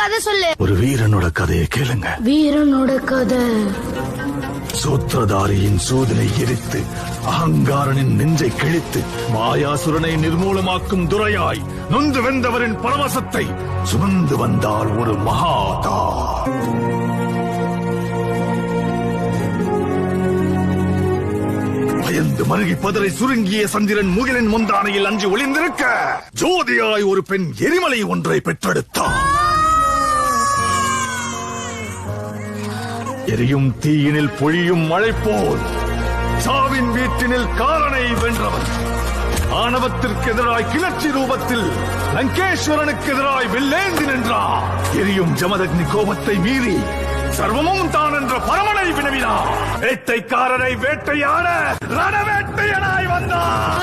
கதை சொல்லு. ஒரு வீரனோட கதையை கேளுங்க. வீரனோட கதை. சூத்திரதாரியின் சூதனை எரித்து அகங்காரனின் நெஞ்சை கிழித்து மாயாசுரனை நிர்மூலமாக்கும் துரையாய் நொந்து வென்றவரின் பரவசத்தை சுமந்து வந்தாள் ஒரு மகாதா. பயந்து மருகி பதரை சுருங்கிய சந்திரன் முகிலின் முந்தானையில் அஞ்சு ஒளிந்திருக்க ஜோதியாய் ஒரு பெண் எரிமலை ஒன்றை பெற்றெடுத்தார். எரியும் தீயினில் பொழியும் மழை போல் சாவின் வீட்டினில் காரனை வென்றவன். ஆணவத்திற்கு எதிராய் கிளர்ச்சி ரூபத்தில் லங்கேஸ்வரனுக்கு எதிராய் வெள்ளேந்தி நின்றார். எரியும் ஜமதக்னி கோபத்தை மீறி சர்வமும் தான் என்ற பரமனை வினவினார். வேட்டைக்காரரை வேட்டையாட ரணவேட்டையனாய் வந்தார்.